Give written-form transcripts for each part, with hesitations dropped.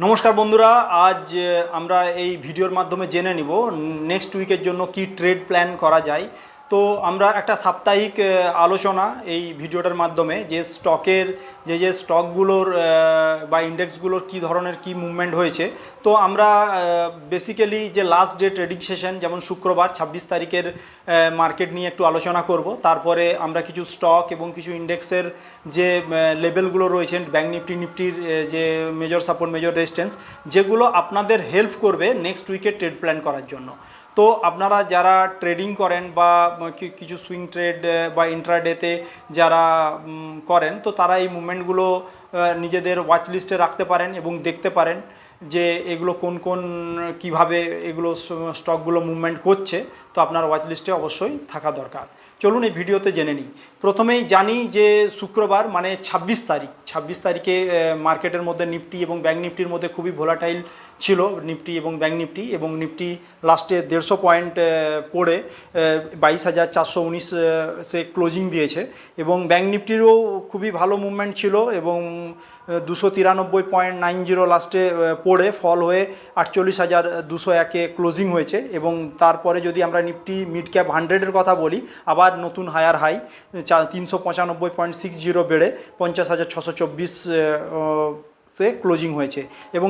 নমস্কার বন্ধুরা, আজ আমরা এই ভিডিওর মাধ্যমে জেনে নিব নেক্সট উইকের জন্য কি ট্রেড প্ল্যান করা যায়। তো আমরা একটা সাপ্তাহিক আলোচনা এই ভিডিওটার মাধ্যমে যে স্টকের যে স্টকগুলোর বা ইন্ডেক্সগুলোর কী ধরনের কি মুভমেন্ট হয়েছে। তো আমরা বেসিক্যালি যে লাস্ট ডে ট্রেডিং সেশন যেমন শুক্রবার 26 তারিখের মার্কেট নিয়ে একটু আলোচনা করব। তারপরে আমরা কিছু স্টক এবং কিছু ইন্ডেক্সের যে লেভেলগুলো রয়েছে ব্যাঙ্ক নিফটির যে মেজর সাপোর্ট মেজর রেজিস্ট্যান্স, যেগুলো আপনাদের হেল্প করবে নেক্সট উইকে ট্রেড প্ল্যান করার জন্য। তো আপনারা যারা ট্রেডিং করেন বা কিছু সুইং ট্রেড বা ইন্ট্রাডেতে যারা করেন, তো তারা এই মুভমেন্টগুলো নিজেদের ওয়াচ লিস্টে রাখতে পারেন এবং দেখতে পারেন যে এগুলো কোন কোন কিভাবে এগুলো স্টকগুলো মুভমেন্ট করছে। তো আপনার ওয়াচ লিস্টে অবশ্যই থাকা দরকার। চলুন এই ভিডিওতে জেনে নিই। প্রথমেই জানি যে শুক্রবার মানে 26 তারিখে মার্কেটের মধ্যে নিফটি এবং ব্যাঙ্ক নিফটির মধ্যে খুবই ভোলাটাইল ছিল নিফটি এবং ব্যাঙ্ক নিফটি, এবং নিফটি লাস্টে 150 পয়েন্ট পড়ে 22,419 সে ক্লোজিং দিয়েছে, এবং ব্যাঙ্ক নিফটিরও খুবই ভালো মুভমেন্ট ছিল এবং 293.90 লাস্টে পড়ে ফল হয়ে 48,201-এ ক্লোজিং হয়েছে। এবং তারপরে যদি আমরা নিফটি মিড ক্যাপ 100-এর কথা বলি, আবার নতুন হায়ার হাই 395.60 বেড়ে 50,624 তে ক্লোজিং হয়েছে। এবং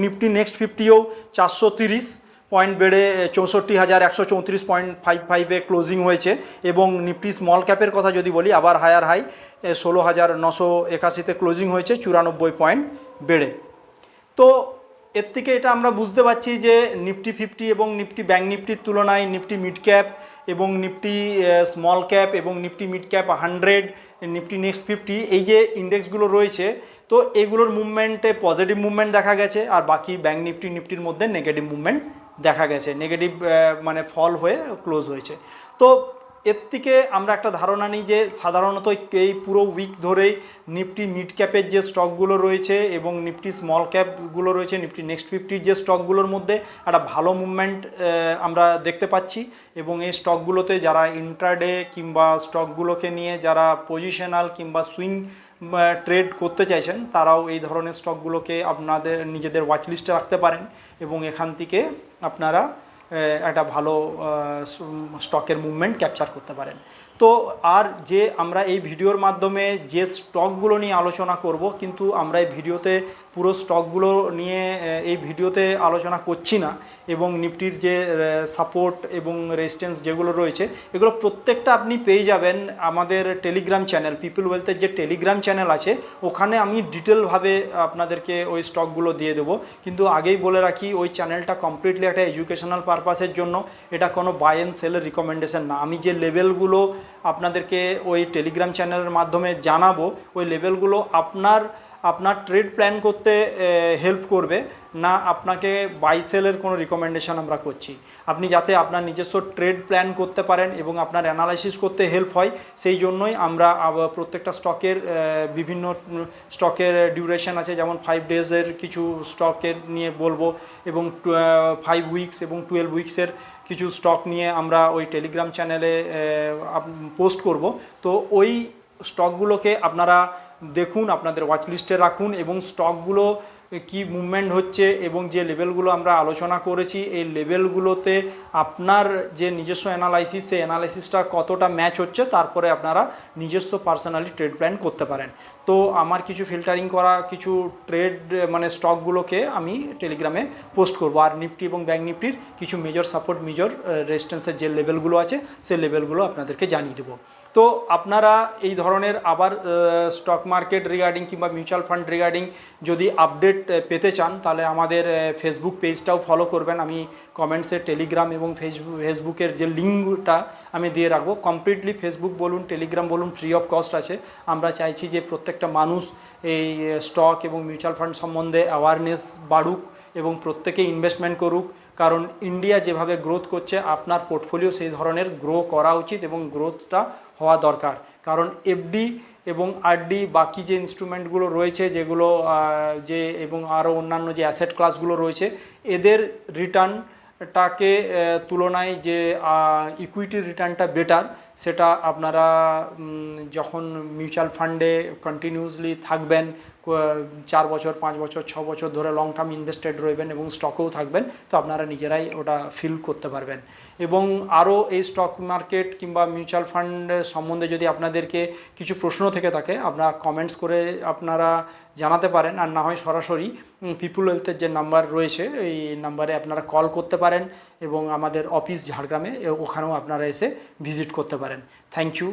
নিফটি নেক্সট 50ও 430 পয়েন্ট বেড়ে 64,134.55-এ ক্লোজিং হয়েছে। এবং নিফটি স্মল ক্যাপের কথা যদি বলি, আবার হায়ার হাই 16,981-তে ক্লোজিং হয়েছে 94 পয়েন্ট বেড়ে। তো এর থেকে এটা আমরা বুঝতে পারছি যে নিফটি 50 এবং নিফটি ব্যাঙ্ক নিফটির তুলনায় নিফটি মিড ক্যাপ এবং নিফটি স্মল ক্যাপ এবং Nifty mid cap 100, Nifty next 50, এই যে ইন্ডেক্সগুলো রয়েছে, তো এগুলোর মুভমেন্টে পজিটিভ মুভমেন্ট দেখা গেছে, আর বাকি ব্যাঙ্ক নিফটির মধ্যে নেগেটিভ মুভমেন্ট দেখা গেছে, নেগেটিভ মানে ফল হয়ে ক্লোজ হয়েছে। তো এর থেকে আমরা একটা ধারণা নিই যে সাধারণত এই পুরো উইক ধরেই নিফটি মিড ক্যাপের যে স্টকগুলো রয়েছে এবং নিফটি স্মল ক্যাপগুলো রয়েছে, নিফটি নেক্সট 50 যে স্টকগুলোর মধ্যে একটা ভালো মুভমেন্ট আমরা দেখতে পাচ্ছি। এবং এই স্টকগুলোতে যারা ইন্ট্রাডে কিংবা স্টকগুলোকে নিয়ে যারা পজিশনাল কিংবা সুইং ট্রেড করতে চাইছেন, তারাও এই ধরনের স্টকগুলোকে আপনাদের নিজেদের ওয়াচ লিস্টে রাখতে পারেন এবং এখান থেকে আপনারা একটা ভালো স্টকের মুভমেন্ট ক্যাপচার করতে পারেন। তো আর যে আমরা এই ভিডিওর মাধ্যমে যে স্টকগুলো নিয়ে আলোচনা করব, কিন্তু আমরা এই ভিডিওতে পুরো স্টকগুলো নিয়ে এই ভিডিওতে আলোচনা করছি না। এবং নিফটির যে সাপোর্ট এবং রেজিস্ট্যান্স যেগুলো রয়েছে, এগুলো প্রত্যেকটা আপনি পেয়ে যাবেন আমাদের টেলিগ্রাম চ্যানেল, পিপল ওয়েলথের যে টেলিগ্রাম চ্যানেল আছে, ওখানে আমি ডিটেলভাবে আপনাদেরকে ওই স্টকগুলো দিয়ে দেবো। কিন্তু আগেই বলে রাখি, ওই চ্যানেলটা কমপ্লিটলি একটা এডুকেশনাল পারপাসের জন্য, এটা কোনো বাই অ্যান্ড সেলের রিকমেন্ডেশন না। আমি যে লেভেলগুলো আপনাদেরকে ওই টেলিগ্রাম চ্যানেলের মাধ্যমে জানাবো, ওই লেভেলগুলো আপনার ট্রেড প্ল্যান করতে হেল্প করবে না, আপনাকে বাই সেলের কোনো রিকমেন্ডেশন আমরা করছি। আপনি যাতে আপনার নিজস্ব ট্রেড প্ল্যান করতে পারেন এবং আপনার অ্যানালাইসিস করতে হেল্প হয়, সেই জন্যই আমরা প্রত্যেকটা স্টকের বিভিন্ন স্টকের ডিউরেশন আছে, যেমন 5 ডেজের কিছু স্টকের নিয়ে বলবো, এবং 5 উইকস এবং 12 উইকসের কিছু স্টক নিয়ে আমরা ওই টেলিগ্রাম চ্যানেলে পোস্ট করব। তো ওই স্টকগুলোকে আপনারা দেখুন, আপনাদের ওয়াচ লিস্টে রাখুন, এবং স্টকগুলো কি মুভমেন্ট হচ্ছে এবং যে লেভেলগুলো আমরা আলোচনা করেছি, এই লেভেলগুলোতে আপনার যে নিজস্ব অ্যানালাইসিস, সেই অ্যানালাইসিসটা কতটা ম্যাচ হচ্ছে, তারপরে আপনারা নিজস্ব পার্সোনালি ট্রেড প্ল্যান করতে পারেন। তো আমার কিছু ফিল্টারিং করা কিছু ট্রেড মানে স্টকগুলোকে আমি টেলিগ্রামে পোস্ট করব, আর নিফটি এবং ব্যাঙ্ক নিফটির কিছু মেজর সাপোর্ট মেজর রেজিস্ট্যান্সের যে লেভেলগুলো আছে, সেই লেভেলগুলো আপনাদেরকে জানিয়ে দেবো। তো আপনারা এই ধরনের আবার স্টক মার্কেট রিগার্ডিং কিংবা মিউচুয়াল ফান্ড রিগার্ডিং যদি আপডেট পেতে চান, তাহলে আমাদের ফেসবুক পেজটাও ফলো করবেন। আমি কমেন্টসে টেলিগ্রাম এবং ফেসবুকের যে লিঙ্কটা আমি দিয়ে রাখবো। কমপ্লিটলি ফেসবুক বলুন, টেলিগ্রাম বলুন, ফ্রি অফ কস্ট আছে। আমরা চাইছি যে প্রত্যেকটা মানুষ এই স্টক এবং মিউচুয়াল ফান্ড সম্বন্ধে অ্যাওয়ারনেস বাড়ুক এবং প্রত্যেকে ইনভেস্টমেন্ট করুক, কারণ ইন্ডিয়া যেভাবে গ্রোথ করছে, আপনার পোর্টফোলিও সেই ধরনের গ্রো করা উচিত এবং গ্রোথটা হওয়া দরকার। কারণ এফডি এবং আরডি বাকি যে ইনস্ট্রুমেন্টগুলো রয়েছে, যেগুলো যে এবং আরও অন্যান্য যে অ্যাসেট ক্লাসগুলো রয়েছে, এদের রিটার্নটাকে তুলনায় যে ইকুইটির রিটার্নটা বেটার, সেটা আপনারা যখন মিউচুয়াল ফান্ডে কন্টিনিউসলি থাকবেন 4 বছর 5 বছর 6 বছর ধরে লং টার্ম ইনভেস্টেড রইবেন এবং স্টকেও থাকবেন, তো আপনারা নিজেরাই ওটা ফিল করতে পারবেন। এবং আরও এই স্টক মার্কেট কিংবা মিউচুয়াল ফান্ড সম্বন্ধে যদি আপনাদেরকে কিছু প্রশ্ন থেকে থাকে, আপনারা কমেন্টস করে আপনারা জানাতে পারেন, আর না হয় সরাসরি পিপুল ওয়েলথের যে নাম্বার রয়েছে এই নাম্বারে আপনারা কল করতে পারেন এবং আমাদের অফিস ঝাড়গ্রামে ওখানেও আপনারা এসে ভিজিট করতে পারেন। Thank you.